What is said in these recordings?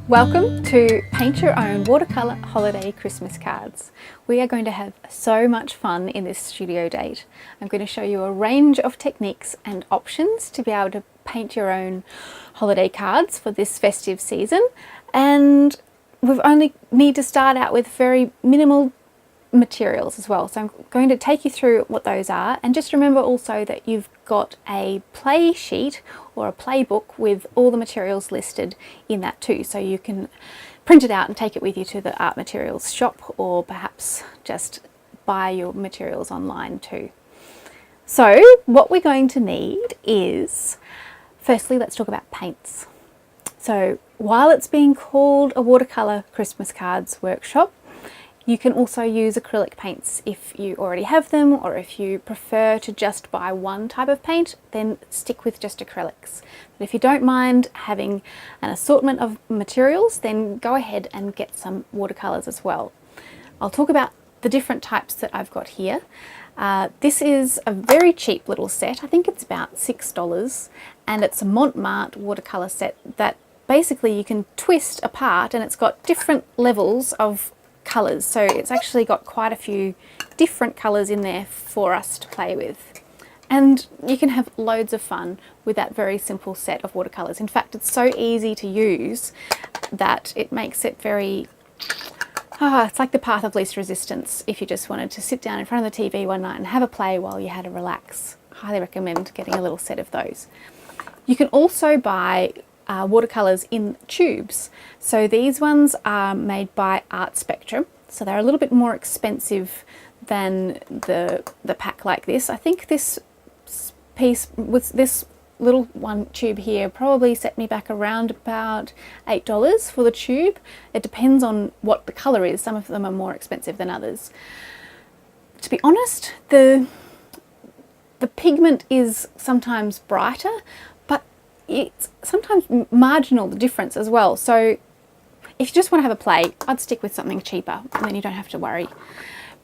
Welcome to Paint Your Own Watercolour Holiday Christmas Cards. We are going to have so much fun in this studio date. I'm going to show you a range of techniques and options to be able to paint your own holiday cards for this festive season, and we only need to start out with very minimal materials as well. So I'm going to take you through what those are, and just remember also that you've got a play sheet or a playbook with all the materials listed in that too, so you can print it out and take it with you to the art materials shop, or perhaps just buy your materials online too. So what we're going to need is, firstly, let's talk about paints. So while it's being called a watercolour Christmas cards workshop, you can also use acrylic paints if you already have them, or if you prefer to just buy one type of paint, then stick with just acrylics. But if you don't mind having an assortment of materials, then go ahead and get some watercolours as well. I'll talk about the different types that I've got here. This is a very cheap little set. I think it's about $6, and it's a Montmartre watercolour set that basically you can twist apart, and it's got different levels of colours, so it's actually got quite a few different colours in there for us to play with, and you can have loads of fun with that very simple set of watercolours. In fact, it's so easy to use that it makes it very it's like the path of least resistance if you just wanted to sit down in front of the TV one night and have a play while you had a relax. Highly recommend getting a little set of those. You can also buy watercolours in tubes. So these ones are made by Art Spectrum, so they're a little bit more expensive than the pack like this. I think this piece with this little one tube here probably set me back around about $8 for the tube. It depends on what the colour is. Some of them are more expensive than others. To be honest, the pigment is sometimes brighter, it's sometimes marginal, the difference as well. So if you just want to have a play, I'd stick with something cheaper, and then you don't have to worry.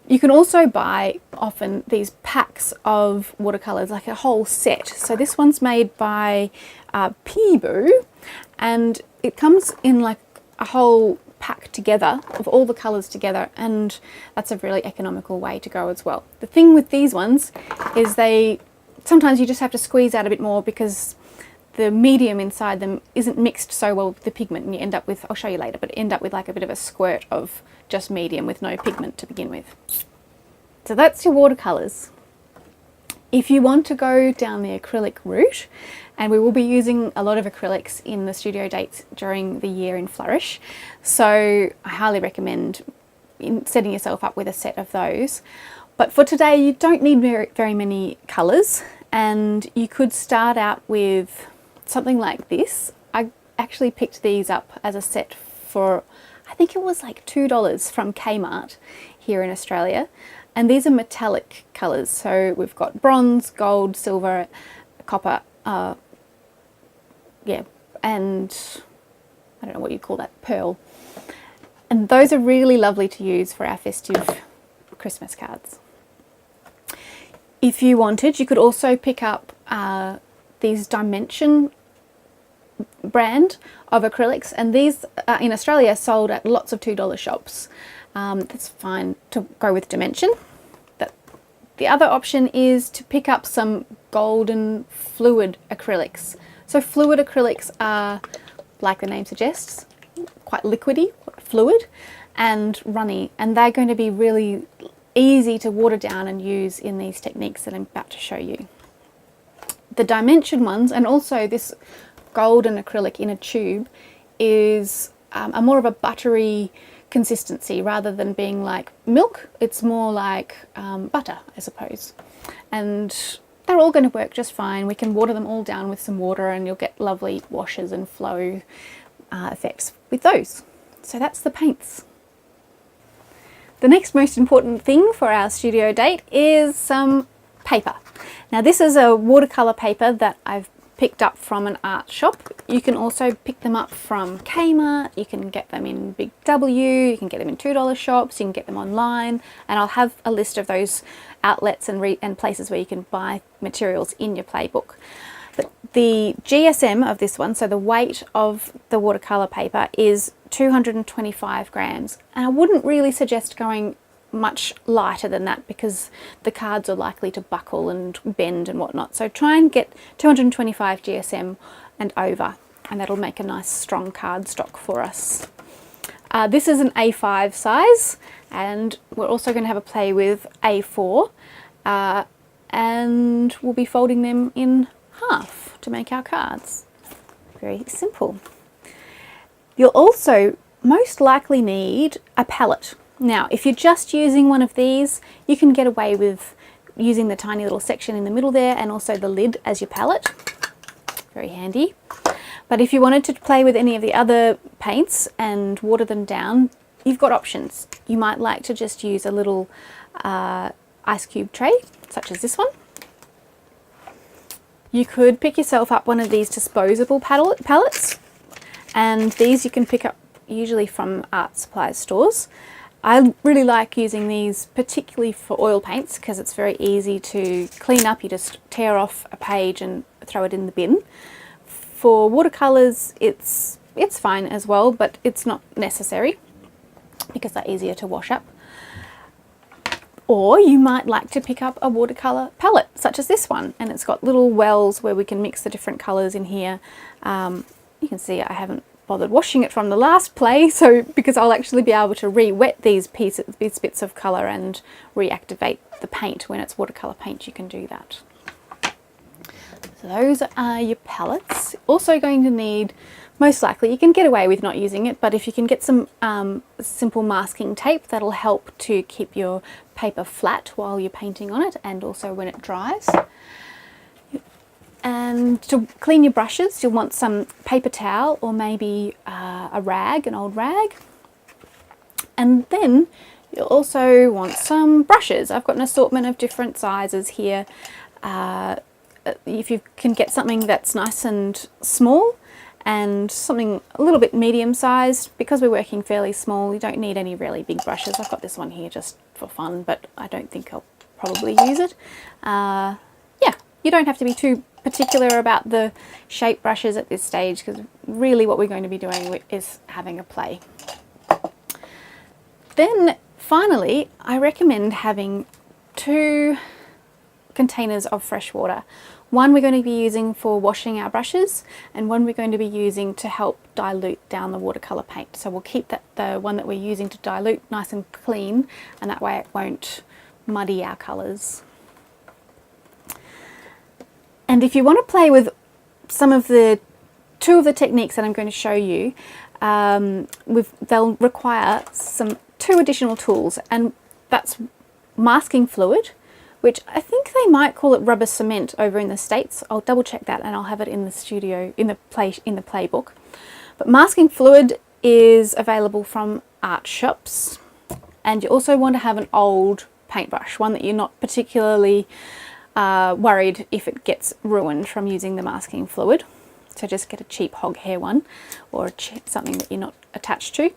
You can also buy often these packs of watercolours, like a whole set. So this one's made by Peeboo, and it comes in like a whole pack together of all the colours together, and that's a really economical way to go as well. The thing with these ones is sometimes you just have to squeeze out a bit more because the medium inside them isn't mixed so well with the pigment, and you end up with, I'll show you later, but end up with like a bit of a squirt of just medium with no pigment to begin with. So that's your watercolours. If you want to go down the acrylic route, and we will be using a lot of acrylics in the studio dates during the year in Flourish, so I highly recommend setting yourself up with a set of those. But for today, you don't need very many colours, and you could start out with something like this. I actually picked these up as a set for, I think it was like $2 from Kmart here in Australia, and these are metallic colours. So we've got bronze, gold, silver, copper, and I don't know what you'd call that, pearl. And those are really lovely to use for our festive Christmas cards. If you wanted, you could also pick up these Dimension brand of acrylics, and these in Australia are sold at lots of $2 shops. That's fine to go with Dimension. The other option is to pick up some golden fluid acrylics. So fluid acrylics are, like the name suggests, quite liquidy, fluid, and runny, and they're going to be really easy to water down and use in these techniques that I'm about to show you. The Dimension ones, and also this golden acrylic in a tube, is a more of a buttery consistency rather than being like milk. It's more like butter, I suppose, and they're all going to work just fine. We can water them all down with some water, and you'll get lovely washes and flow effects with those. So that's the paints. The next most important thing for our studio date is some paper. Now this is a watercolour paper that I've picked up from an art shop. You can also pick them up from Kmart, you can get them in Big W, you can get them in $2 shops, you can get them online, and I'll have a list of those outlets and places where you can buy materials in your playbook. But the GSM of this one, so the weight of the watercolour paper, is 225 grams, and I wouldn't really suggest going much lighter than that because the cards are likely to buckle and bend and whatnot. So try and get 225 GSM and over, and that'll make a nice strong card stock for us. This is an A5 size, and we're also going to have a play with A4, and we'll be folding them in half to make our cards. Very simple. You'll also most likely need a palette. Now, if you're just using one of these, you can get away with using the tiny little section in the middle there and also the lid as your palette. Very handy. But if you wanted to play with any of the other paints and water them down, you've got options. You might like to just use a little ice cube tray, such as this one. You could pick yourself up one of these disposable palettes, and these you can pick up usually from art supplies stores. I really like using these particularly for oil paints because it's very easy to clean up. You just tear off a page and throw it in the bin. For watercolours it's fine as well, but it's not necessary because they're easier to wash up. Or you might like to pick up a watercolour palette such as this one, and it's got little wells where we can mix the different colours in here. You can see I haven't bothered washing it from the last play, so because I'll actually be able to re-wet these bits of colour and reactivate the paint. When it's watercolour paint, you can do that. So those are your palettes. Also going to need, most likely, you can get away with not using it, but if you can get some simple masking tape, that'll help to keep your paper flat while you're painting on it and also when it dries. And to clean your brushes, you'll want some paper towel or maybe a rag, an old rag. And then you'll also want some brushes. I've got an assortment of different sizes here. If you can get something that's nice and small and something a little bit medium sized, because we're working fairly small, you don't need any really big brushes. I've got this one here just for fun, but I don't think I'll probably use it. Yeah, you don't have to be too particular about the shape brushes at this stage, because really what we're going to be doing is having a play. Then finally, I recommend having 2 containers of fresh water. One we're going to be using for washing our brushes, and one we're going to be using to help dilute down the watercolour paint. So we'll keep the one that we're using to dilute nice and clean, and that way it won't muddy our colours. And if you want to play with some of the 2 of the techniques that I'm going to show you, they'll require 2 additional tools, and that's masking fluid, which I think they might call it rubber cement over in the States. I'll double check that and I'll have it in the studio, in the playbook. But masking fluid is available from art shops, and you also want to have an old paintbrush, one that you're not particularly worried if it gets ruined from using the masking fluid. So just get a cheap hog hair one, or something that you're not attached to.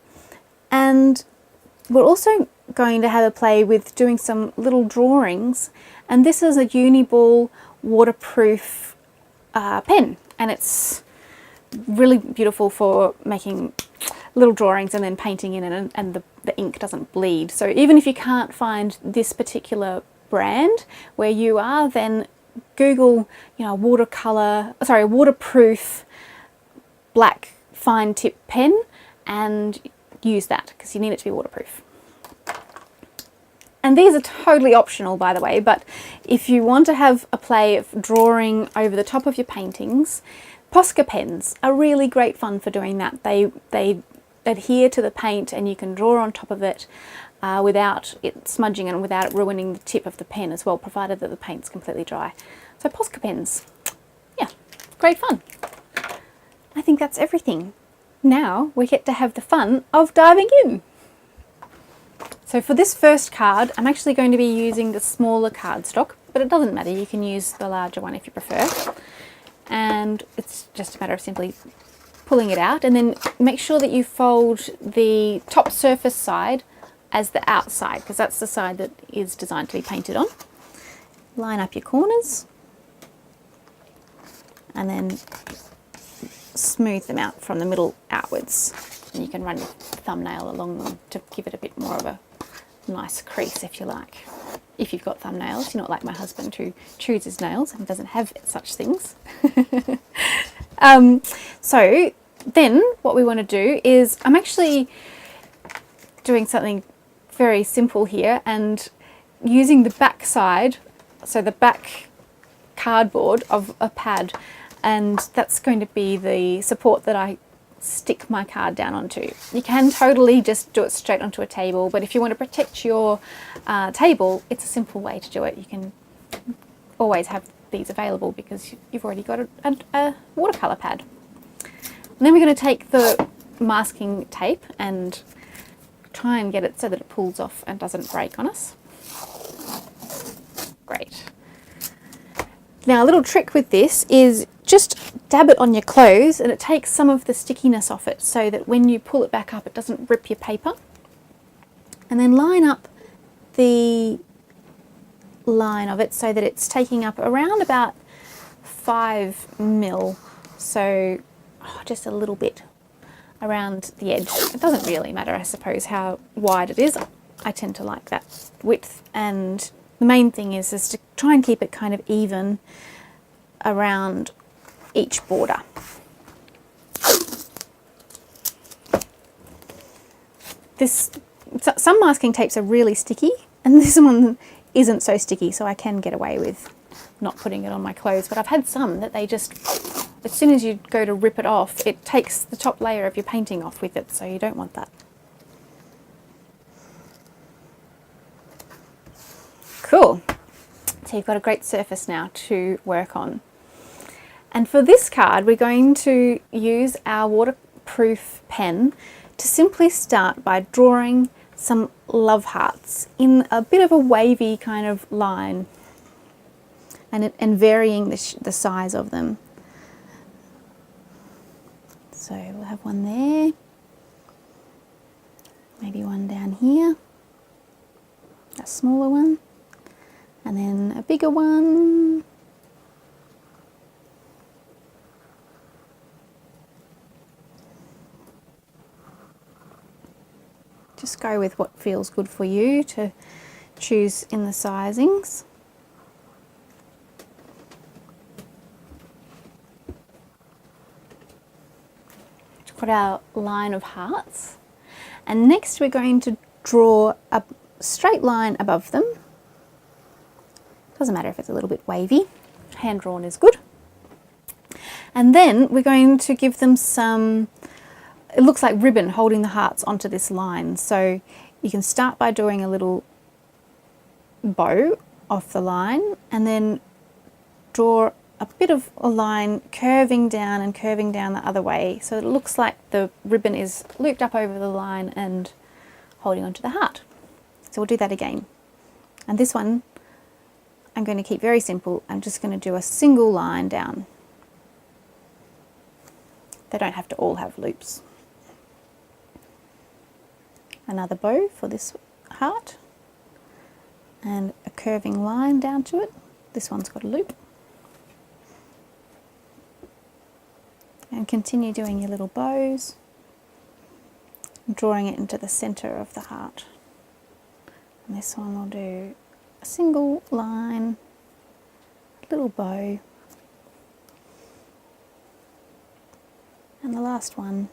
And we're also going to have a play with doing some little drawings, and this is a Uniball waterproof pen, and it's really beautiful for making little drawings and then painting in it, and the ink doesn't bleed. So even if you can't find this particular brand where you are, then Google, waterproof black fine tip pen and use that, because you need it to be waterproof. And these are totally optional, by the way, but if you want to have a play of drawing over the top of your paintings, Posca pens are really great fun for doing that. They adhere to the paint and you can draw on top of it without it smudging and without it ruining the tip of the pen as well, provided that the paint's completely dry. So Posca pens, yeah, great fun. I think that's everything. Now we get to have the fun of diving in. So for this first card, I'm actually going to be using the smaller cardstock, but it doesn't matter, you can use the larger one if you prefer. and it's just a matter of simply pulling it out, and then make sure that you fold the top surface side as the outside, because that's the side that is designed to be painted on. Line up your corners and then smooth them out from the middle outwards. And you can run your thumbnail along them to give it a bit more of a nice crease if you like. If you've got thumbnails, you're not like my husband who chews his nails and doesn't have such things. So then what we want to do is, I'm actually doing something very simple here and using the back side, so the back cardboard of a pad, and that's going to be the support that I stick my card down onto. You can totally just do it straight onto a table, but if you want to protect your table, it's a simple way to do it. You can always have these available because you've already got a watercolour pad. And then we're going to take the masking tape and try and get it so that it pulls off and doesn't break on us. Great. Now a little trick with this is just dab it on your clothes and it takes some of the stickiness off it so that when you pull it back up it doesn't rip your paper. And then line up the line of it so that it's taking up around about 5 mil, so just a little bit around the edge. It doesn't really matter, I suppose, how wide it is. I tend to like that width, and the main thing is to try and keep it kind of even around each border. Some masking tapes are really sticky and this one isn't so sticky, so I can get away with not putting it on my clothes, but I've had some that they just, as soon as you go to rip it off, it takes the top layer of your painting off with it, so you don't want that. Cool. So you've got a great surface now to work on. And for this card, we're going to use our waterproof pen to simply start by drawing some love hearts in a bit of a wavy kind of line, and varying the size of them. So we'll have one there, maybe one down here, a smaller one, and then a bigger one. Just go with what feels good for you to choose in the sizings. Got our line of hearts, and next we're going to draw a straight line above them. Doesn't matter if it's a little bit wavy, hand drawn is good. And then we're going to give them some, it looks like ribbon holding the hearts onto this line. So you can start by doing a little bow off the line and then draw a bit of a line curving down and curving down the other way, so it looks like the ribbon is looped up over the line and holding onto the heart. So we'll do that again. And this one I'm going to keep very simple. I'm just going to do a single line down. They don't have to all have loops. Another bow for this heart and a curving line down to it. This one's got a loop. And continue doing your little bows, drawing it into the center of the heart. And this one will do a single line, little bow, and the last one,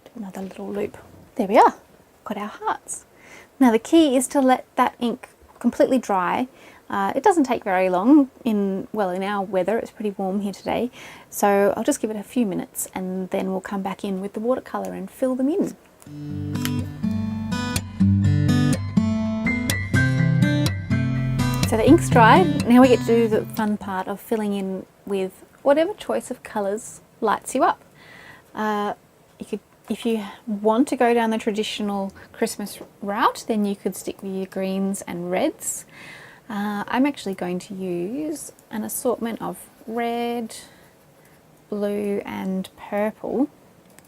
do another little loop. There we are, got our hearts. Now the key is to let that ink completely dry. It doesn't take very long in our weather. It's pretty warm here today, so I'll just give it a few minutes and then we'll come back in with the watercolour and fill them in. So the ink's dried. Now we get to do the fun part of filling in with whatever choice of colours lights you up. If you want to go down the traditional Christmas route, then you could stick with your greens and reds. I'm actually going to use an assortment of red, blue and purple,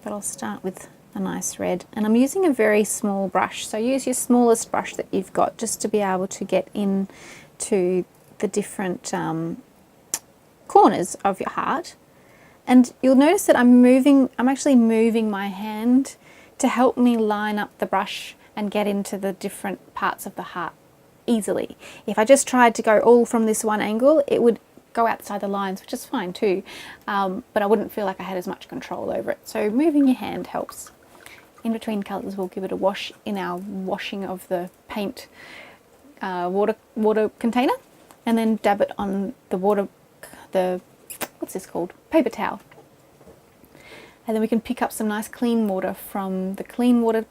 but I'll start with a nice red, and I'm using a very small brush, so use your smallest brush that you've got just to be able to get into the different corners of your heart. And you'll notice that I'm actually moving my hand to help me line up the brush and get into the different parts of the heart easily. If I just tried to go all from this one angle, it would go outside the lines, which is fine too, but I wouldn't feel like I had as much control over it. So moving your hand helps. In between colours, we'll give it a wash in our washing of the paint water container, and then dab it on the what's this called? Paper towel. And then we can pick up some nice clean water from the clean water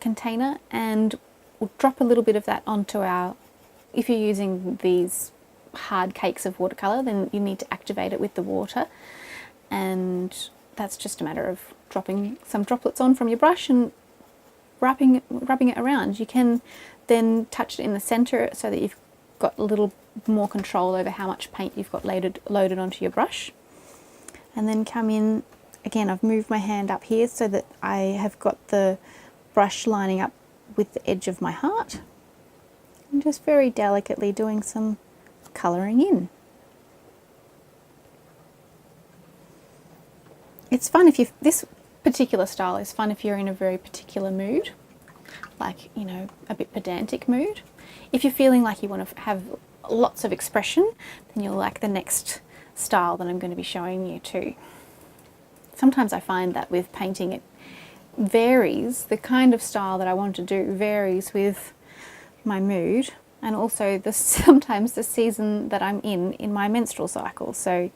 container, and we'll drop a little bit of that onto our, if you're using these hard cakes of watercolour, then you need to activate it with the water, and that's just a matter of dropping some droplets on from your brush and rubbing it around. You can then touch it in the centre so that you've got a little more control over how much paint you've got loaded onto your brush. And then come in, again, I've moved my hand up here so that I have got the brush lining up with the edge of my heart, and just very delicately doing some colouring in. It's fun if this particular style is fun if you're in a very particular mood, like, you know, a bit pedantic mood. If you're feeling like you want to have lots of expression, then you'll like the next style that I'm going to be showing you too. Sometimes I find that with painting, it varies, the kind of style that I want to do varies with my mood, and also sometimes the season that I'm in my menstrual cycle. So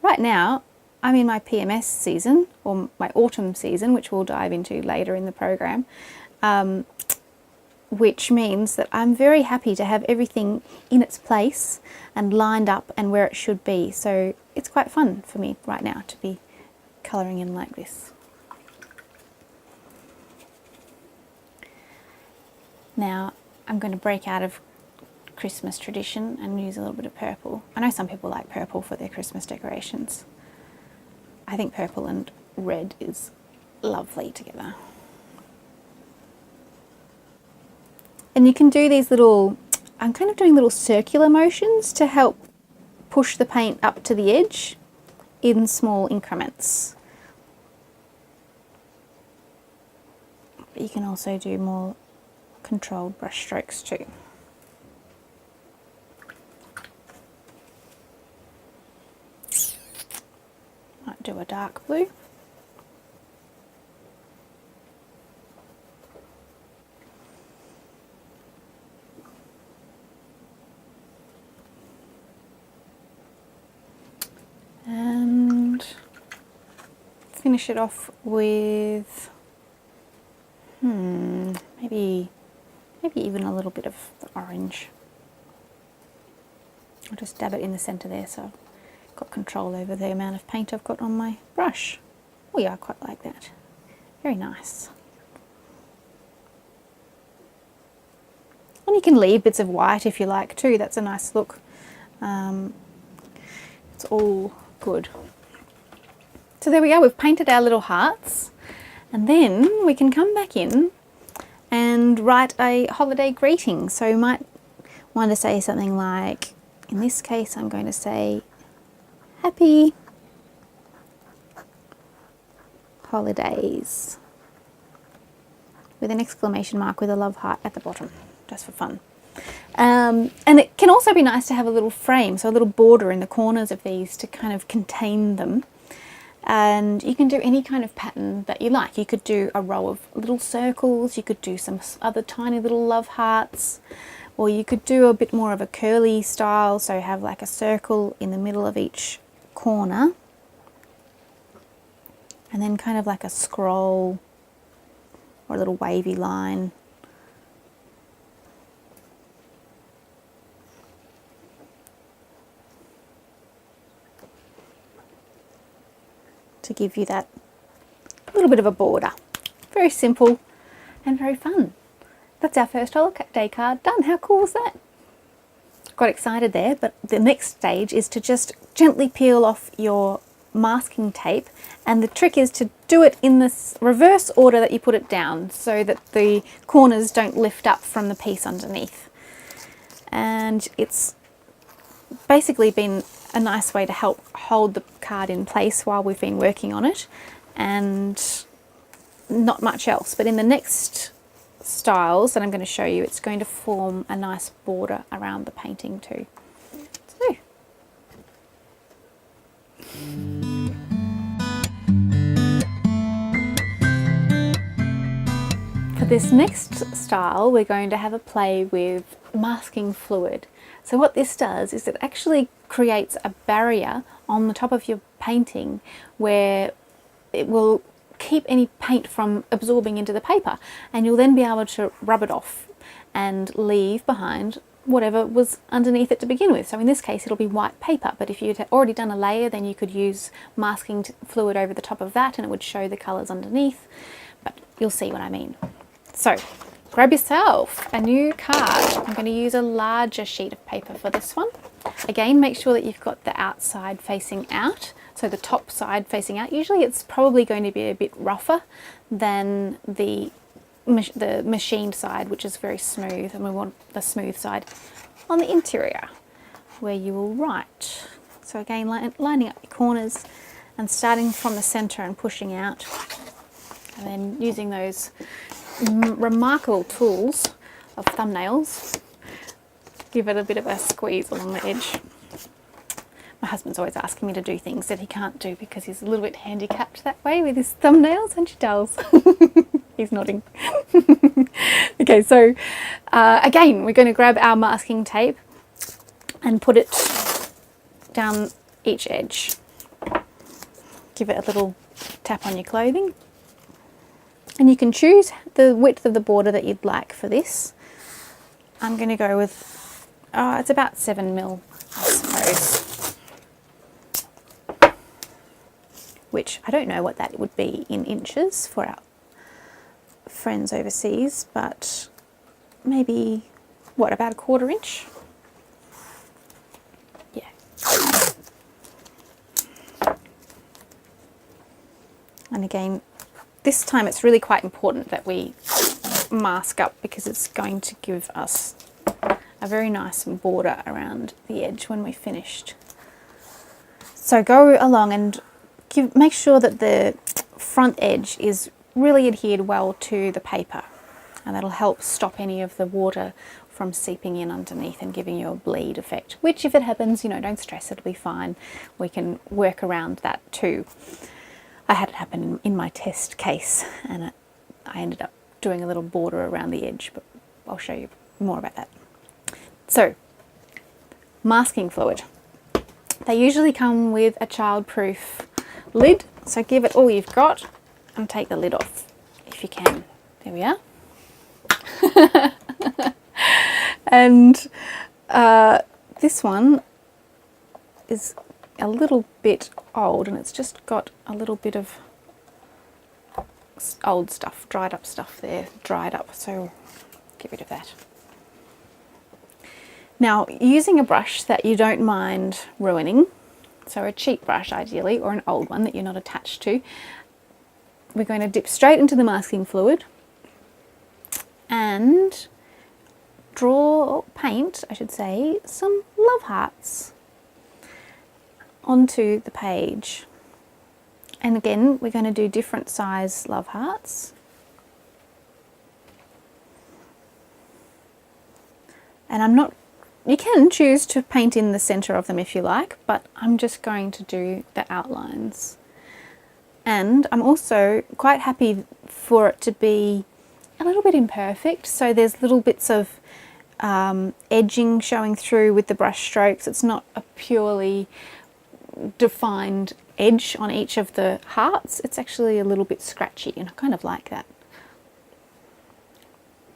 right now I'm in my PMS season, or my autumn season, which we'll dive into later in the program, which means that I'm very happy to have everything in its place and lined up and where it should be. So it's quite fun for me right now to be colouring in like this. Now I'm going to break out of Christmas tradition and use a little bit of purple. I know some people like purple for their Christmas decorations. I think purple and red is lovely together. And you can do these little, I'm kind of doing little circular motions to help push the paint up to the edge in small increments. But you can also do more controlled brush strokes too. Might do a dark blue. And finish it off with maybe even a little bit of the orange. I'll just dab it in the centre there, so I've got control over the amount of paint I've got on my brush. Oh yeah, I quite like that. Very nice. And you can leave bits of white if you like too, that's a nice look. It's all good. So there we go, we've painted our little hearts, and then we can come back in and write a holiday greeting. So you might want to say something like, in this case I'm going to say, Happy Holidays, with an exclamation mark with a love heart at the bottom, just for fun. And it can also be nice to have a little frame, so a little border in the corners of these to kind of contain them. And you can do any kind of pattern that you like. You could do a row of little circles, you could do some other tiny little love hearts, or you could do a bit more of a curly style, so have like a circle in the middle of each corner, and then kind of like a scroll or a little wavy line. To give you that little bit of a border. Very simple and very fun. That's our first holiday card done. How cool is that? got excited there, but the next stage is to just gently peel off your masking tape, and the trick is to do it in this reverse order that you put it down so that the corners don't lift up from the piece underneath. And it's basically been a nice way to help hold the card in place while we've been working on it, and not much else. But in the next styles that I'm going to show you, it's going to form a nice border around the painting too. So, for this next style, we're going to have a play with masking fluid. So what this does is it actually creates a barrier on the top of your painting where it will keep any paint from absorbing into the paper, and you'll then be able to rub it off and leave behind whatever was underneath it to begin with. So in this case it'll be white paper, but if you'd already done a layer, then you could use masking fluid over the top of that and it would show the colours underneath, but you'll see what I mean. So grab yourself a new card. I'm going to use a larger sheet of paper for this one. Again, make sure that you've got the outside facing out, so the top side facing out. Usually it's probably going to be a bit rougher than the machined side, which is very smooth, and we want the smooth side on the interior where you will write. So again, lining up your corners and starting from the center and pushing out, and then using those remarkable tools of thumbnails, give it a bit of a squeeze along the edge. My husband's always asking me to do things that he can't do because he's a little bit handicapped that way with his thumbnails, and she does. He's nodding. Okay, so again, we're going to grab our masking tape and put it down each edge. Give it a little tap on your clothing. And you can choose the width of the border that you'd like for this. I'm going to go with, it's about 7 mil, I suppose. Which I don't know what that would be in inches for our friends overseas, but maybe, what, about 1/4 inch? Yeah. And again, this time it's really quite important that we mask up because it's going to give us a very nice border around the edge when we're finished. So go along and make sure that the front edge is really adhered well to the paper, and that'll help stop any of the water from seeping in underneath and giving you a bleed effect, which if it happens, you know, don't stress, it'll be fine. We can work around that too. I had it happen in my test case, and I ended up doing a little border around the edge, but I'll show you more about that. So, masking fluid. They usually come with a childproof lid, so give it all you've got and take the lid off if you can. There we are. And this one is a little bit old, and it's just got a little bit of old stuff, dried up stuff there, dried up, so get rid of that. Now, using a brush that you don't mind ruining, so a cheap brush ideally, or an old one that you're not attached to, we're going to dip straight into the masking fluid and draw, or paint I should say, some love hearts onto the page. And again, we're going to do different size love hearts. And you can choose to paint in the center of them if you like, but I'm just going to do the outlines. And I'm also quite happy for it to be a little bit imperfect, so there's little bits of edging showing through with the brush strokes. It's not a purely defined edge on each of the hearts. It's actually a little bit scratchy, and I kind of like that.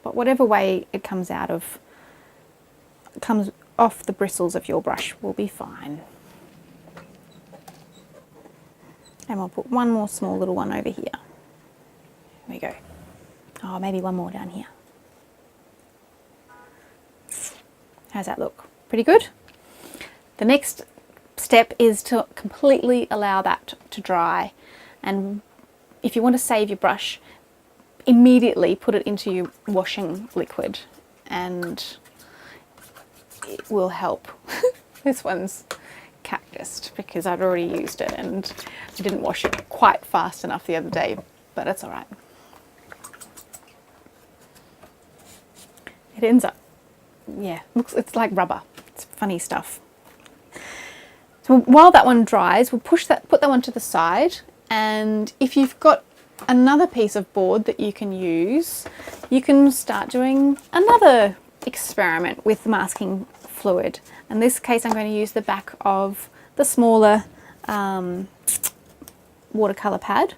But whatever way it comes off the bristles of your brush will be fine. And we'll put one more small little one over here. There we go. Oh, maybe one more down here. How's that look? Pretty good. The next step is to completely allow that to dry, and if you want to save your brush, immediately put it into your washing liquid and it will help. This one's cactused because I'd already used it and I didn't wash it quite fast enough the other day, but it's alright. It ends up, yeah, it's like rubber. It's funny stuff. So while that one dries, we'll put that one to the side, and if you've got another piece of board that you can use, you can start doing another experiment with masking fluid. In this case, I'm going to use the back of the smaller watercolour pad.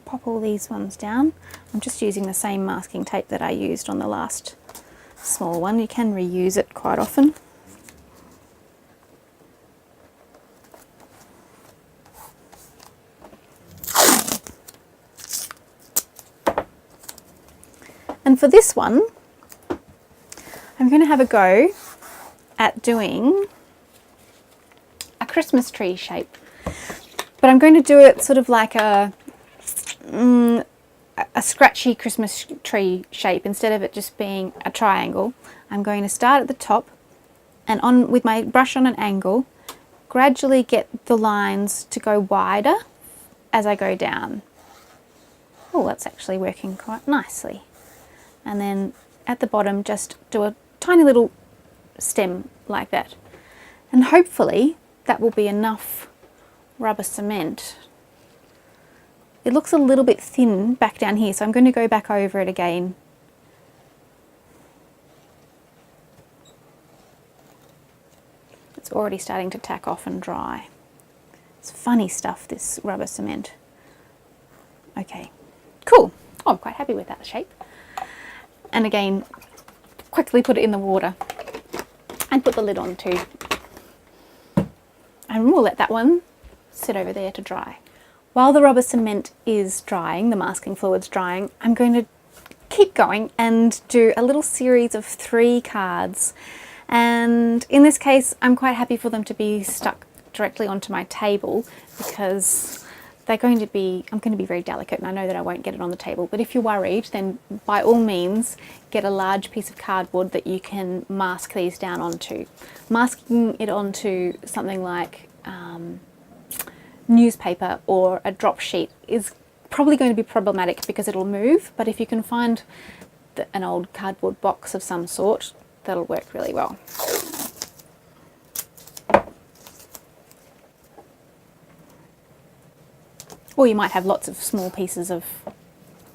Pop all these ones down. I'm just using the same masking tape that I used on the last small one. You can reuse it quite often. And for this one, I'm going to have a go at doing a Christmas tree shape, but I'm going to do it sort of like a scratchy Christmas tree shape. Instead of it just being a triangle, I'm going to start at the top and with my brush on an angle, gradually get the lines to go wider as I go down. Oh, that's actually working quite nicely. And then at the bottom, just do a tiny little stem like that. And hopefully that will be enough rubber cement. It looks a little bit thin back down here, so I'm going to go back over it again. It's already starting to tack off and dry. It's funny stuff, this rubber cement. Okay, cool. Oh, I'm quite happy with that shape. And again, quickly put it in the water and put the lid on too. And we'll let that one sit over there to dry. While the rubber cement is drying, the masking fluid's drying, I'm going to keep going and do a little series of 3 cards. And in this case, I'm quite happy for them to be stuck directly onto my table because I'm going to be very delicate, and I know that I won't get it on the table. But if you're worried, then by all means get a large piece of cardboard that you can mask these down onto. Masking it onto something like newspaper or a drop sheet is probably going to be problematic because it'll move, but if you can find an old cardboard box of some sort, that'll work really well. Or you might have lots of small pieces of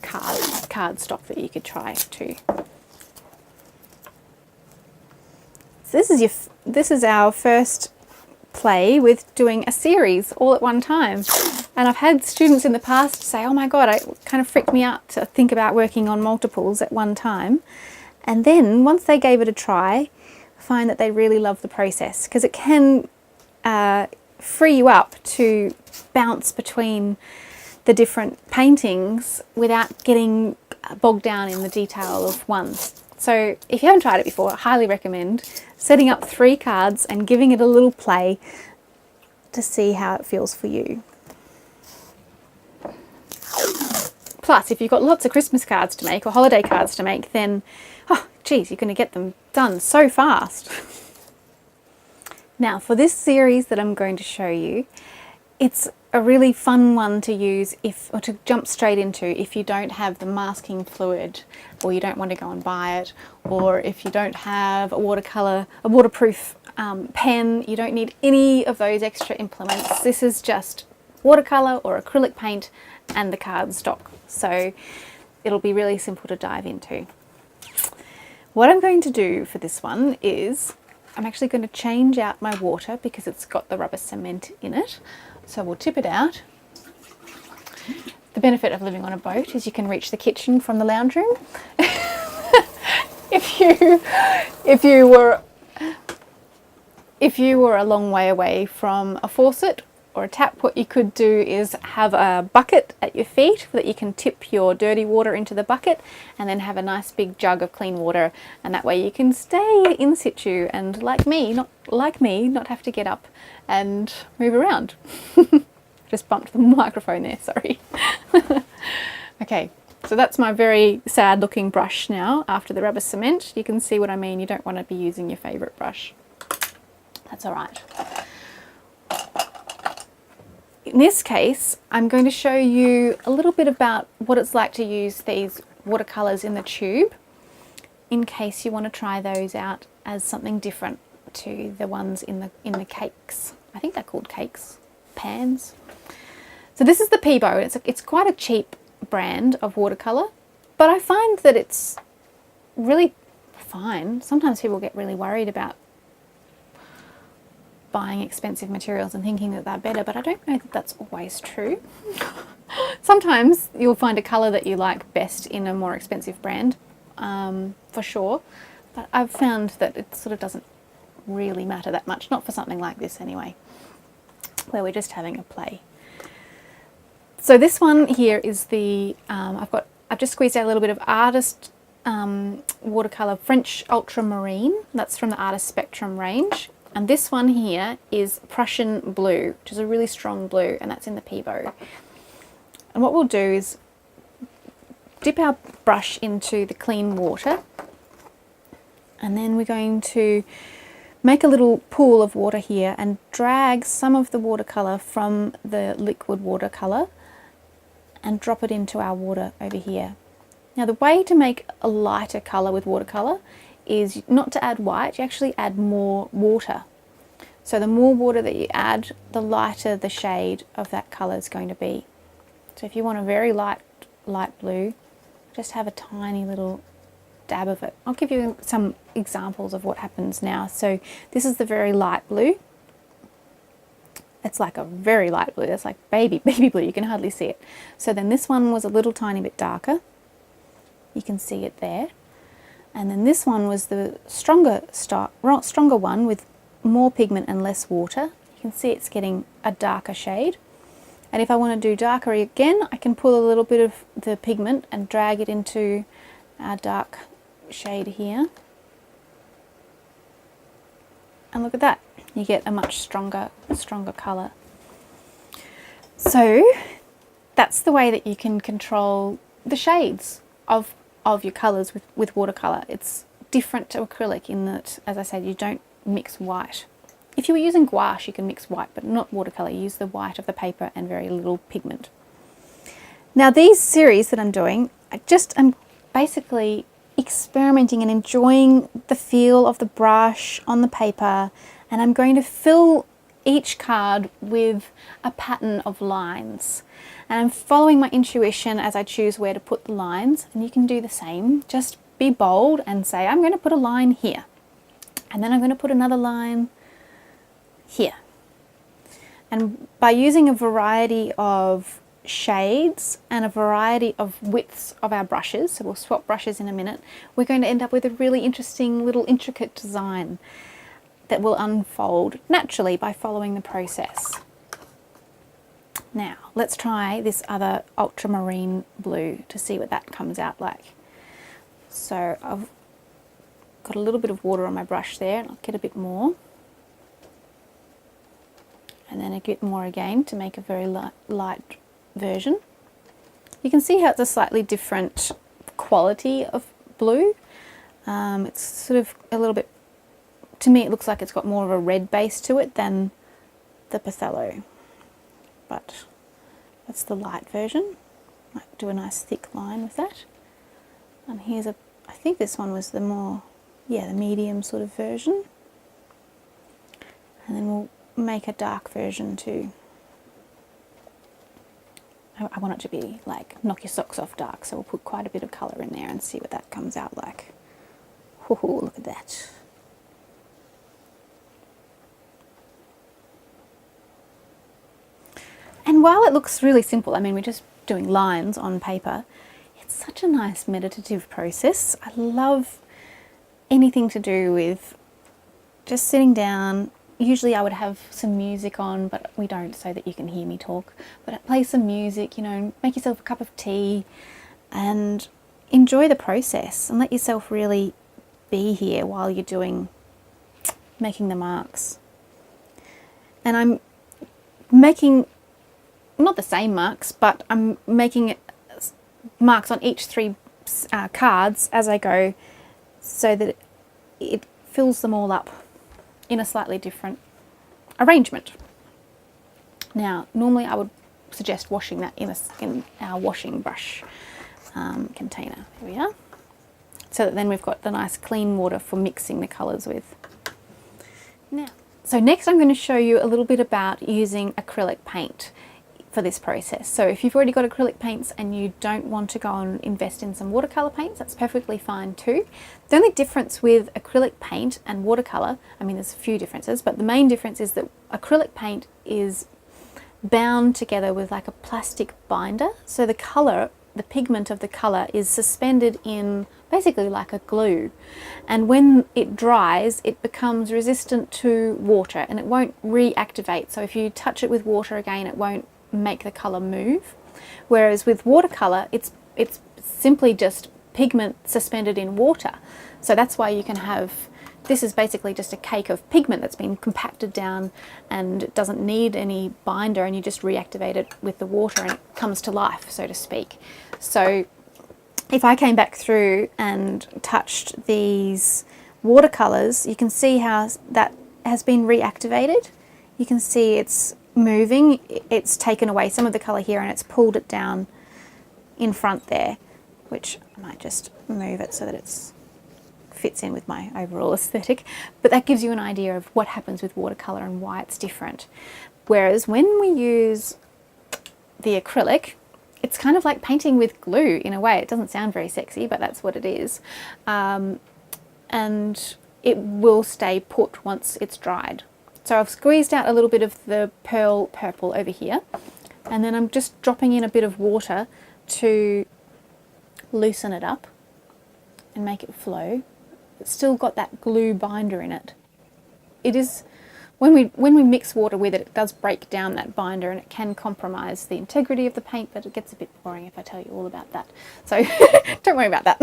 card stock that you could try too. So this is our first play with doing a series all at one time. And I've had students in the past say, oh my God, it kind of freaked me out to think about working on multiples at one time. And then once they gave it a try, find that they really love the process because it can free you up to bounce between the different paintings without getting bogged down in the detail of one. So if you haven't tried it before, I highly recommend setting up 3 cards and giving it a little play to see how it feels for you. Plus, if you've got lots of Christmas cards to make or holiday cards to make, then, oh geez, you're going to get them done so fast. Now, for this series that I'm going to show you, it's a really fun one to use or to jump straight into if you don't have the masking fluid, or you don't want to go and buy it, or if you don't have a waterproof pen. You don't need any of those extra implements. This is just watercolour or acrylic paint and the cardstock. So it'll be really simple to dive into. What I'm going to do for this one is I'm actually going to change out my water because it's got the rubber cement in it. So we'll tip it out. The benefit of living on a boat is you can reach the kitchen from the lounge room. If you were a long way away from a faucet or a tap, what you could do is have a bucket at your feet so that you can tip your dirty water into the bucket, and then have a nice big jug of clean water, and that way you can stay in situ and not have to get up and move around. Just bumped the microphone there, sorry. Okay, so that's my very sad looking brush now after the rubber cement. You can see what I mean. You don't want to be using your favourite brush. That's all right. In this case, I'm going to show you a little bit about what it's like to use these watercolours in the tube, in case you want to try those out as something different to the ones in the cakes. I think they're called cakes, pans. So this is the Peebo. It's quite a cheap brand of watercolour, but I find that it's really fine. Sometimes people get really worried about buying expensive materials and thinking that they're better, but I don't know that that's always true. Sometimes you'll find a colour that you like best in a more expensive brand, for sure, but I've found that it sort of doesn't really matter that much, not for something like this anyway, where we're just having a play. So this one here is the, I've just squeezed out a little bit of Artist watercolour French Ultramarine. That's from the Artist Spectrum range. And this one here is Prussian Blue, which is a really strong blue, and that's in the Peebo. And what we'll do is dip our brush into the clean water, and then we're going to make a little pool of water here and drag some of the watercolour from the liquid watercolour and drop it into our water over here. Now the way to make a lighter colour with watercolour is not to add white, you actually add more water. So the more water that you add, the lighter the shade of that colour is going to be. So if you want a very light blue, just have a tiny little dab of it. I'll give you some examples of what happens now. So this is the very light blue. It's like a very light blue, it's like baby blue, you can hardly see it. So then this one was a little tiny bit darker. You can see it there. And then this one was the stronger one with more pigment and less water. You can see it's getting a darker shade. And if I want to do darker again, I can pull a little bit of the pigment and drag it into our dark shade here. And look at that, you get a much stronger colour. So that's the way that you can control the shades of your colours with watercolour. It's different to acrylic in that, as I said, you don't mix white. If you were using gouache, you can mix white, but not watercolour. You use the white of the paper and very little pigment. Now these series that I'm doing, I'm basically experimenting and enjoying the feel of the brush on the paper, and I'm going to fill each card with a pattern of lines. And I'm following my intuition as I choose where to put the lines, and you can do the same. Just be bold and say, I'm going to put a line here, and then I'm going to put another line here. And by using a variety of shades and a variety of widths of our brushes, so we'll swap brushes in a minute, we're going to end up with a really interesting little intricate design that will unfold naturally by following the process. Now, let's try this other ultramarine blue to see what that comes out like. So I've got a little bit of water on my brush there, and I'll get a bit more. And then a bit more again to make a very light version. You can see how it's a slightly different quality of blue. It's sort of a little bit, to me it looks like it's got more of a red base to it than the Othello. But that's the light version. Might do a nice thick line with that. And here's I think this one was the more, the medium sort of version. And then we'll make a dark version too. I want it to be like knock your socks off dark, so we'll put quite a bit of colour in there and see what that comes out like. Ooh, look at that. And while it looks really simple, I mean, we're just doing lines on paper, it's such a nice meditative process. I love anything to do with just sitting down, usually I would have some music on, but we don't, so that you can hear me talk. But play some music, you know, make yourself a cup of tea and enjoy the process and let yourself really be here while you're making the marks. And I'm making not the same marks, but I'm making marks on each three cards as I go, so that it fills them all up in a slightly different arrangement. Now, normally I would suggest washing that in our washing brush container. Here we are. So that then we've got the nice clean water for mixing the colours with. So next I'm going to show you a little bit about using acrylic paint for this process. So if you've already got acrylic paints and you don't want to go and invest in some watercolour paints, that's perfectly fine too. The only difference with acrylic paint and watercolour, I mean there's a few differences, but the main difference is that acrylic paint is bound together with like a plastic binder. So the colour, the pigment of the colour is suspended in basically like a glue, and when it dries it becomes resistant to water and it won't reactivate. So if you touch it with water again, it won't make the colour move. Whereas with watercolour, it's simply just pigment suspended in water. So that's why you can have, this is basically just a cake of pigment that's been compacted down and it doesn't need any binder, and you just reactivate it with the water and it comes to life, so to speak. So if I came back through and touched these watercolours, you can see how that has been reactivated. You can see it's moving, it's taken away some of the colour here and it's pulled it down in front there, which I might just move it so that it fits in with my overall aesthetic. But that gives you an idea of what happens with watercolour and why it's different. Whereas when we use the acrylic, it's kind of like painting with glue in a way. It doesn't sound very sexy, but that's what it is. And it will stay put once it's dried. So I've squeezed out a little bit of the pearl purple over here, and then I'm just dropping in a bit of water to loosen it up and make it flow. It's still got that glue binder in it. It is, when we mix water with it, it does break down that binder and it can compromise the integrity of the paint, but it gets a bit boring if I tell you all about that. So don't worry about that.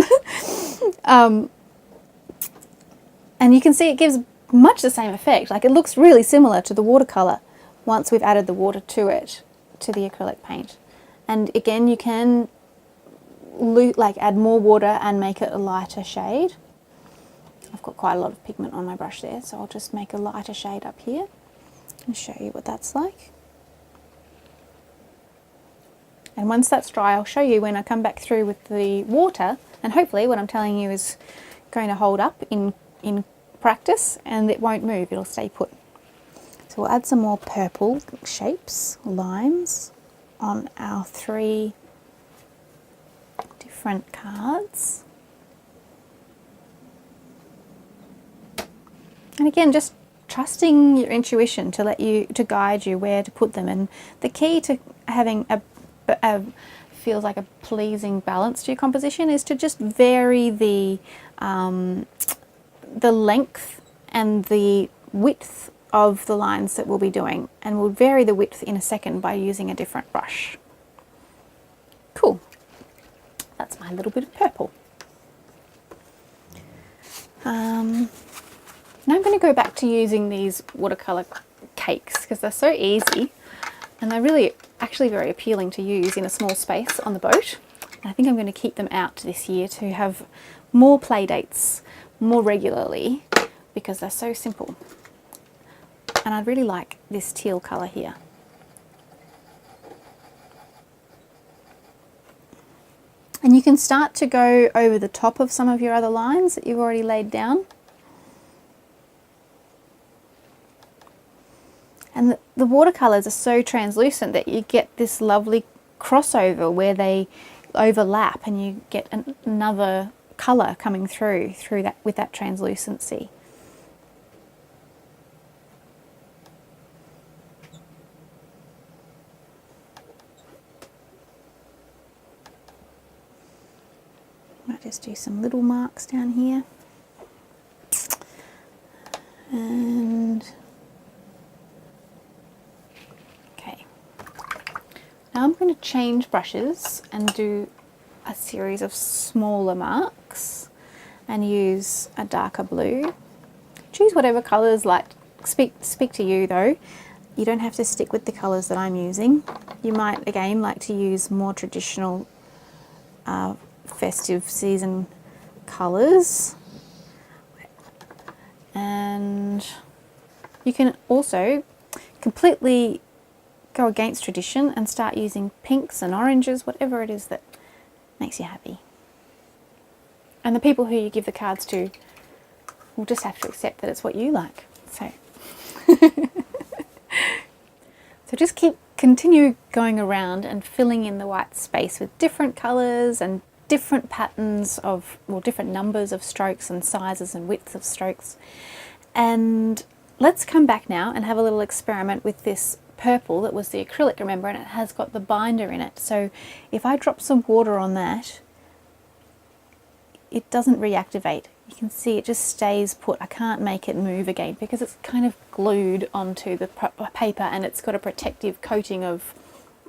And you can see it gives much the same effect. Like, it looks really similar to the watercolour once we've added the water to it, to the acrylic paint. And again, you can add more water and make it a lighter shade. I've got quite a lot of pigment on my brush there, so I'll just make a lighter shade up here and show you what that's like. And once that's dry, I'll show you when I come back through with the water, and hopefully what I'm telling you is going to hold up in practice and it won't move, it'll stay put. So we'll add some more purple shapes, lines, on our 3 different cards. And again, just trusting your intuition to guide you where to put them. And the key to having a feels like a pleasing balance to your composition is to just vary the length and the width of the lines that we'll be doing, and we'll vary the width in a second by using a different brush. Cool. That's my little bit of purple. Now I'm going to go back to using these watercolour cakes because they're so easy and they're really actually very appealing to use in a small space on the boat. And I think I'm going to keep them out this year to have more play dates more regularly because they're so simple. And I really like this teal colour here. And you can start to go over the top of some of your other lines that you've already laid down. And the watercolours are so translucent that you get this lovely crossover where they overlap and you get another colour coming through that with that translucency. Might just do some little marks down here. And change brushes and do a series of smaller marks and use a darker blue. Choose whatever colours speak to you though. You don't have to stick with the colours that I'm using. You might again like to use more traditional festive season colours. And you can also completely go against tradition and start using pinks and oranges, whatever it is that makes you happy. And the people who you give the cards to will just have to accept that it's what you like. So, so just continue going around and filling in the white space with different colours and different patterns of, well, different numbers of strokes and sizes and widths of strokes. And let's come back now and have a little experiment with this purple that was the acrylic, remember, and it has got the binder in it. So if I drop some water on that, it doesn't reactivate. You can see it just stays put. I can't make it move again because it's kind of glued onto the paper and it's got a protective coating of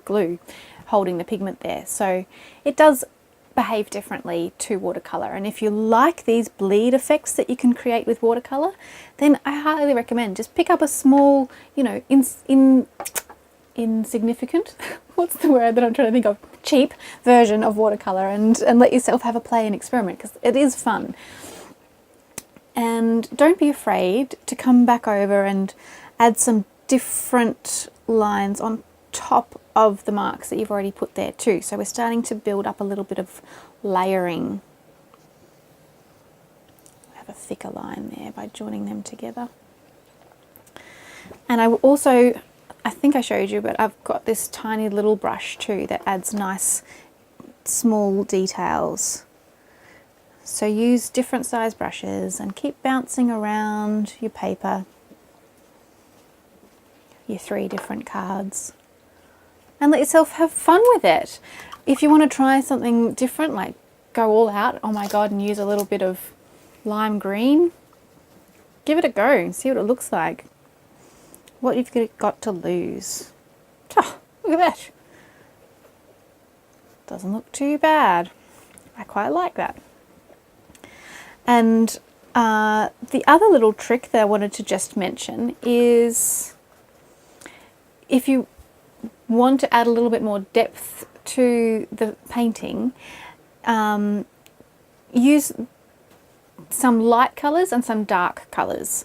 glue holding the pigment there. So it does behave differently to watercolour, and if you like these bleed effects that you can create with watercolour, then I highly recommend just pick up a small, you know, insignificant what's the word that I'm trying to think of, cheap version of watercolour, and let yourself have a play and experiment, because it is fun. And don't be afraid to come back over and add some different lines on top of the marks that you've already put there too. So we're starting to build up a little bit of layering. Have a thicker line there by joining them together. And I will also, I think I showed you, but I've got this tiny little brush too that adds nice small details. So use different size brushes and keep bouncing around your paper, your 3 different cards, and let yourself have fun with it. If you want to try something different, like go all out, oh my god, and use a little bit of lime green, give it a go and see what it looks like. What you've got to lose. Oh, look at that. Doesn't look too bad. I quite like that. And the other little trick that I wanted to just mention is, if you want to add a little bit more depth to the painting, use some light colours and some dark colours.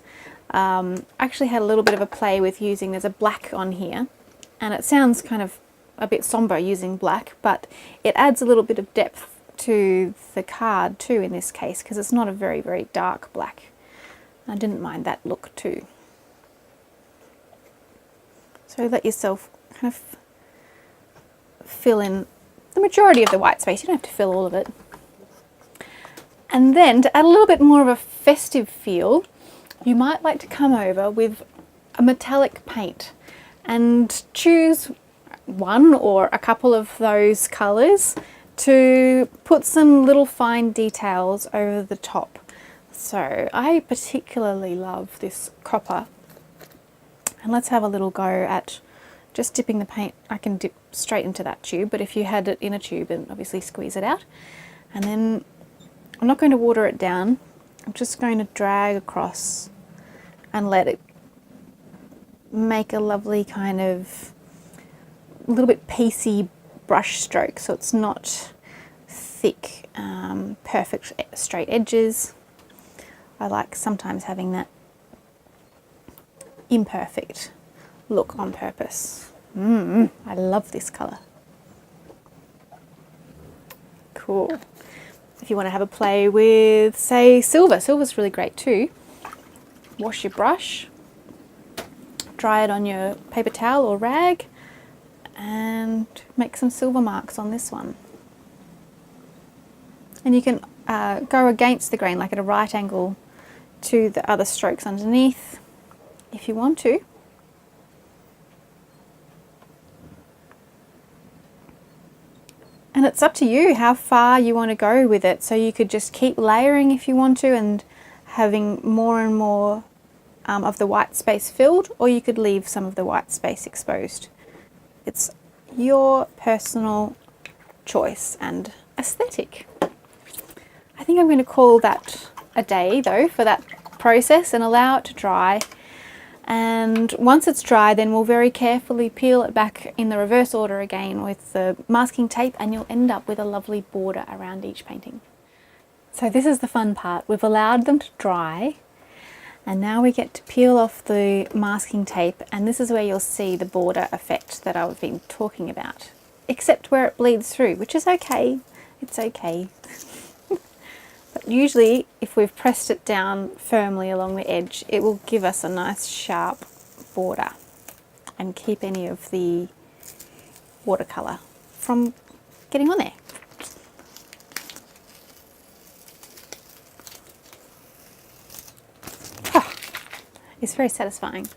I actually had a little bit of a play with using, there's a black on here, and it sounds kind of a bit somber using black, but it adds a little bit of depth to the card too in this case, because it's not a very, very dark black. I didn't mind that look too. So let yourself kind of fill in the majority of the white space. You don't have to fill all of it. And then to add a little bit more of a festive feel, you might like to come over with a metallic paint and choose one or a couple of those colours to put some little fine details over the top. So I particularly love this copper. And let's have a little go at just dipping the paint. I can dip straight into that tube, but if you had it in a tube, then obviously squeeze it out. And then I'm not going to water it down. I'm just going to drag across and let it make a lovely kind of a little bit piecey brush stroke, so it's not thick, perfect straight edges. I like sometimes having that imperfect look on purpose. I love this colour. Cool. If you want to have a play with, say, silver, silver's really great too. Wash your brush, dry it on your paper towel or rag, and make some silver marks on this one. And you can go against the grain, like at a right angle to the other strokes underneath, if you want to. And it's up to you how far you want to go with it. So you could just keep layering if you want to and having more and more of the white space filled, or you could leave some of the white space exposed. It's your personal choice and aesthetic. I think I'm going to call that a day though for that process and allow it to dry. And once it's dry, then we'll very carefully peel it back in the reverse order again with the masking tape, and you'll end up with a lovely border around each painting. So this is the fun part. We've allowed them to dry, and now we get to peel off the masking tape, and this is where you'll see the border effect that I've been talking about, except where it bleeds through, which is okay. It's okay. But usually if we've pressed it down firmly along the edge, it will give us a nice sharp border and keep any of the watercolour from getting on there. Oh, it's very satisfying.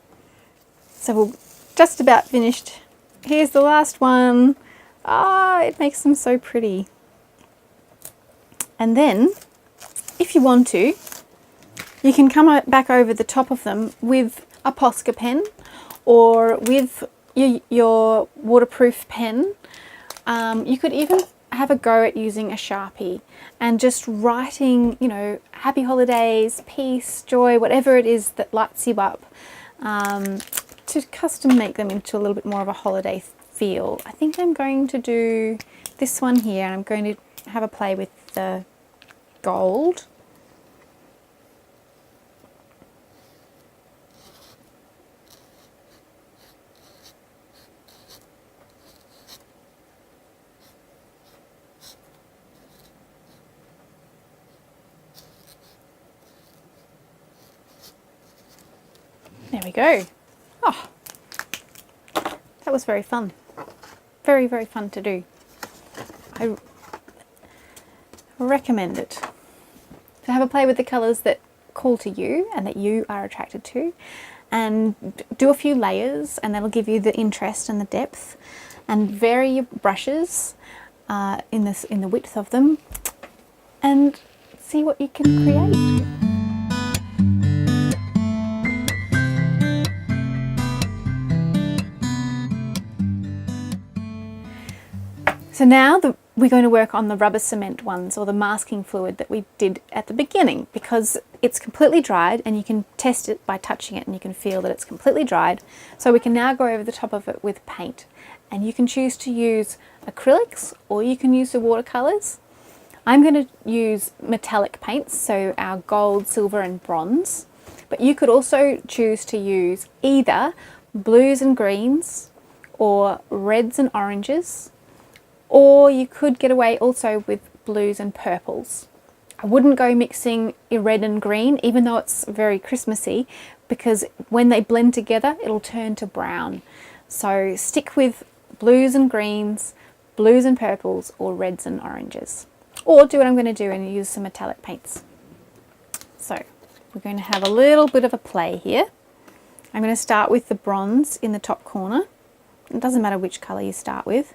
So we're just about finished. Here's the last one. Ah, it makes them so pretty. And then, if you want to, you can come back over the top of them with a Posca pen or with your waterproof pen. You could even have a go at using a Sharpie and just writing, you know, happy holidays, peace, joy, whatever it is that lights you up, to custom make them into a little bit more of a holiday feel. I think I'm going to do this one here, and I'm going to have a play with the gold. There we go. Oh, that was very fun. Very, very fun to do. I recommend it. So have a play with the colours that call to you and that you are attracted to, and do a few layers, and that'll give you the interest and the depth, and vary your brushes in the width of them, and see what you can create. So now we're going to work on the rubber cement ones, or the masking fluid that we did at the beginning, because it's completely dried and you can test it by touching it and you can feel that it's completely dried. So we can now go over the top of it with paint, and you can choose to use acrylics or you can use the watercolours. I'm going to use metallic paints, so our gold, silver and bronze, but you could also choose to use either blues and greens or reds and oranges, or you could get away also with blues and purples. I wouldn't go mixing red and green, even though it's very Christmassy, because when they blend together, it'll turn to brown. So stick with blues and greens, blues and purples, or reds and oranges. Or do what I'm going to do and use some metallic paints. So we're going to have a little bit of a play here. I'm going to start with the bronze in the top corner. It doesn't matter which colour you start with.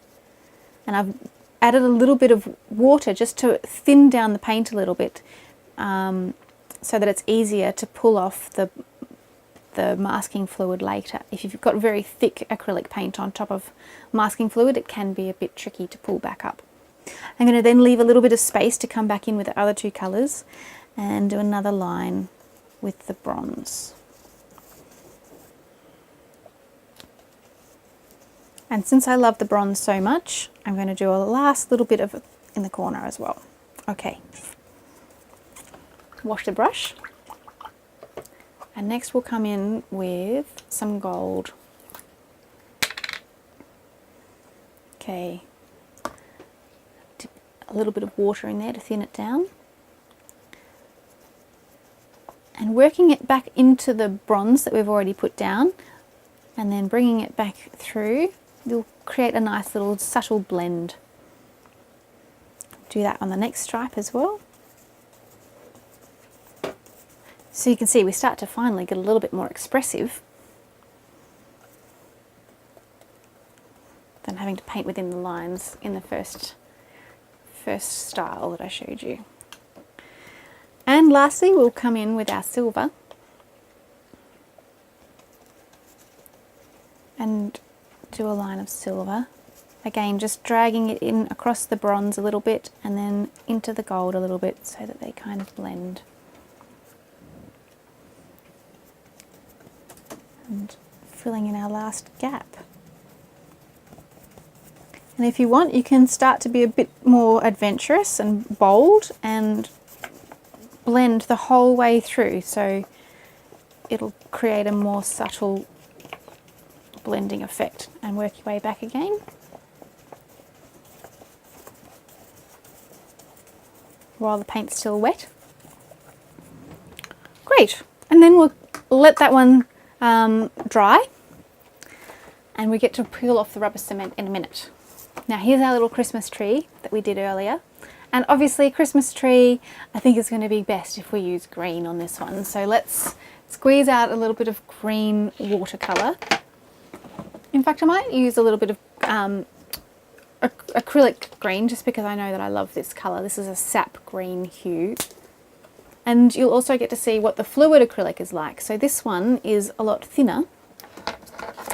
And I've added a little bit of water just to thin down the paint a little bit, so that it's easier to pull off the masking fluid later. If you've got very thick acrylic paint on top of masking fluid, it can be a bit tricky to pull back up. I'm going to then leave a little bit of space to come back in with the other two colours and do another line with the bronze. And since I love the bronze so much, I'm going to do a last little bit of it in the corner as well. Okay. Wash the brush. And next we'll come in with some gold. Okay. Dip a little bit of water in there to thin it down. And working it back into the bronze that we've already put down, and then bringing it back through, you'll create a nice little subtle blend. Do that on the next stripe as well. So you can see we start to finally get a little bit more expressive than having to paint within the lines in the first style that I showed you. And lastly, we'll come in with our silver and do a line of silver Again, just dragging it in across the bronze a little bit and then into the gold a little bit so that they kind of blend. And filling in our last gap. And if you want, you can start to be a bit more adventurous and bold and blend the whole way through, so it'll create a more subtle blending effect. And work your way back again. While the paint's still wet. Great. And then we'll let that one dry, and we get to peel off the rubber cement in a minute. Now here's our little Christmas tree that we did earlier, and obviously Christmas tree I think is going to be best if we use green on this one, so let's squeeze out a little bit of green watercolour. In fact, I might use a little bit of acrylic green, just because I know that I love this colour. This is a sap green hue. And you'll also get to see what the fluid acrylic is like. So this one is a lot thinner.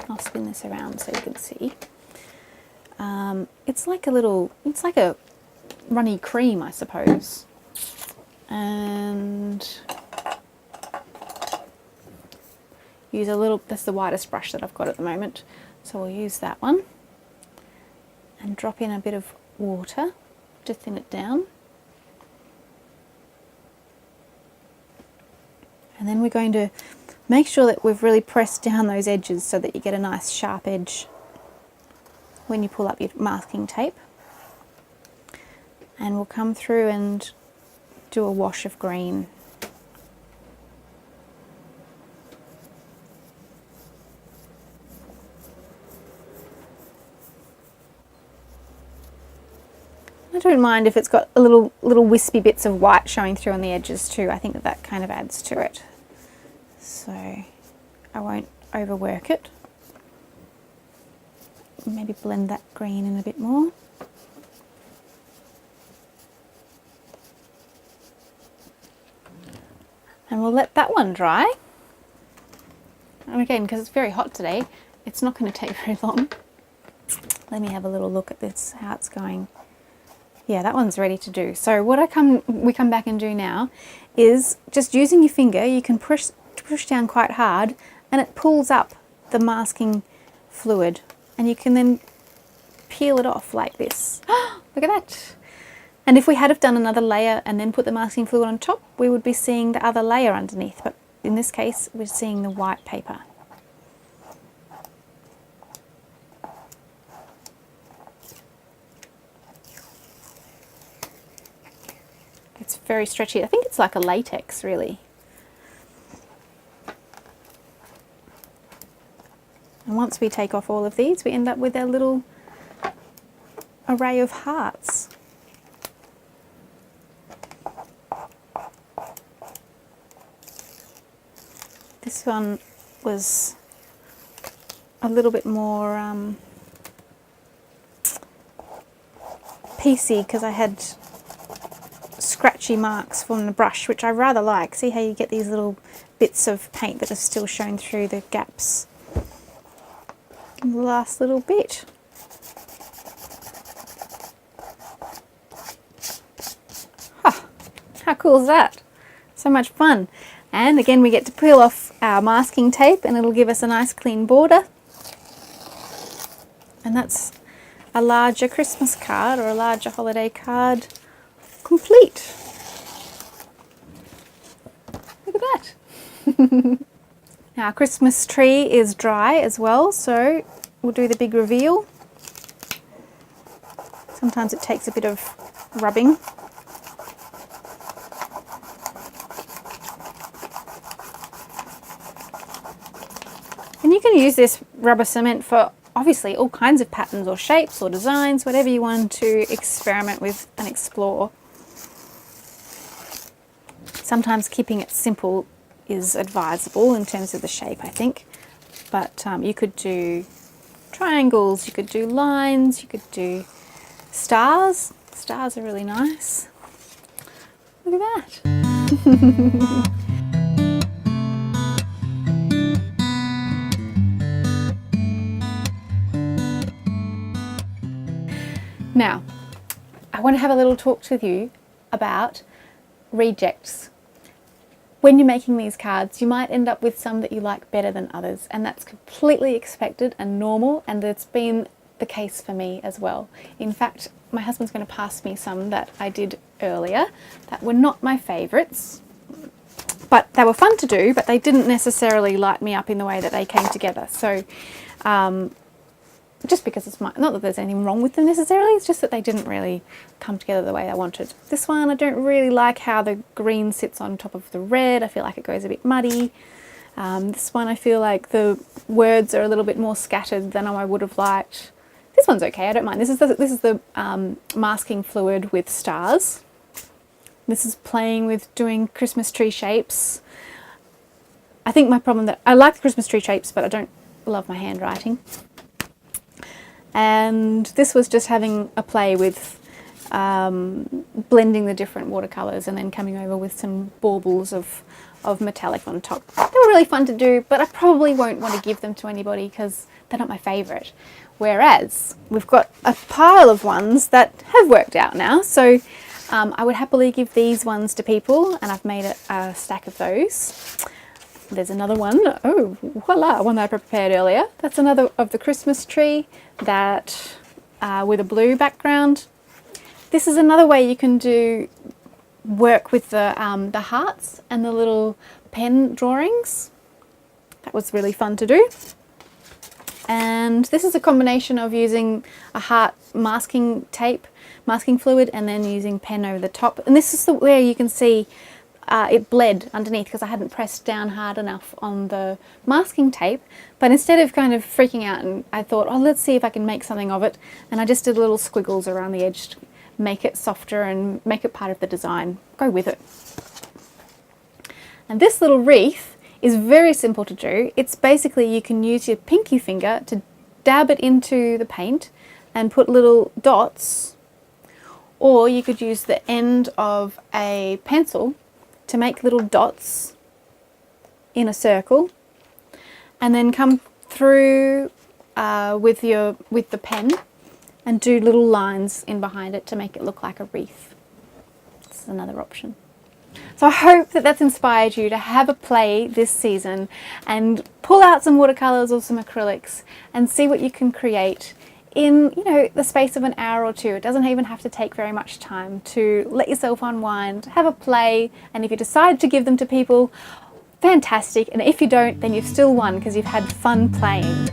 I'll spin this around so you can see. It's like a runny cream, I suppose. And use a little, that's the widest brush that I've got at the moment. So we'll use that one. And drop in a bit of water to thin it down. And then we're going to make sure that we've really pressed down those edges so that you get a nice sharp edge when you pull up your masking tape. And we'll come through and do a wash of green. I don't mind if it's got a little wispy bits of white showing through on the edges too. I think that kind of adds to it. So I won't overwork it. Maybe blend that green in a bit more. And we'll let that one dry. And again, because it's very hot today, it's not going to take very long. Let me have a little look at this, how it's going. Yeah, that one's ready to do. So what we come back and do now is just using your finger, you can push down quite hard and it pulls up the masking fluid, and you can then peel it off like this. Look at that. And if we had have done another layer and then put the masking fluid on top, we would be seeing the other layer underneath, but in this case we're seeing the white paper. It's very stretchy. I think it's like a latex, really. And once we take off all of these, we end up with our little array of hearts. This one was a little bit more piecey because I had scratchy marks from the brush, which I rather like. See how you get these little bits of paint that are still shown through the gaps. And the last little bit. Huh, how cool is that? So much fun. And again, we get to peel off our masking tape and it'll give us a nice clean border. And that's a larger Christmas card or a larger holiday card complete. Look at that. Now our Christmas tree is dry as well, so we'll do the big reveal. Sometimes it takes a bit of rubbing. And you can use this rubber cement for obviously all kinds of patterns or shapes or designs, whatever you want to experiment with and explore. Sometimes keeping it simple is advisable in terms of the shape, I think. But you could do triangles, you could do lines, you could do stars. Stars are really nice. Look at that. Now, I want to have a little talk with you about rejects. When you're making these cards, you might end up with some that you like better than others, and that's completely expected and normal, and it's been the case for me as well. In fact, my husband's going to pass me some that I did earlier that were not my favourites, but they were fun to do, but they didn't necessarily light me up in the way that they came together. So just because it's not that there's anything wrong with them necessarily, it's just that they didn't really come together the way I wanted. This one, I don't really like how the green sits on top of the red. I feel like it goes a bit muddy. This one, I feel like the words are a little bit more scattered than I would have liked. This one's okay, I don't mind. This is the masking fluid with stars. This is playing with doing Christmas tree shapes. I think my problem that I like the Christmas tree shapes, but I don't love my handwriting. And this was just having a play with blending the different watercolours and then coming over with some baubles of metallic on top. They were really fun to do, but I probably won't want to give them to anybody because they're not my favourite. Whereas we've got a pile of ones that have worked out now, so I would happily give these ones to people, and I've made a stack of those. There's another one, oh voila, one that I prepared earlier. That's another of the Christmas tree that with a blue background. This is another way you can do work with the hearts and the little pen drawings. That was really fun to do. And this is a combination of using a heart masking tape, masking fluid, and then using pen over the top. And this is where you can see it bled underneath because I hadn't pressed down hard enough on the masking tape. But instead of kind of freaking out, and I thought, oh, let's see if I can make something of it. And I just did little squiggles around the edge to make it softer and make it part of the design. Go with it. And this little wreath is very simple to do. It's basically, you can use your pinky finger to dab it into the paint and put little dots, or you could use the end of a pencil to make little dots in a circle, and then come through with the pen and do little lines in behind it to make it look like a wreath. This is another option. So I hope that that's inspired you to have a play this season and pull out some watercolours or some acrylics and see what you can create in, you know, the space of an hour or two. It doesn't even have to take very much time to let yourself unwind, have a play, and if you decide to give them to people, fantastic. And if you don't, then you've still won because you've had fun playing.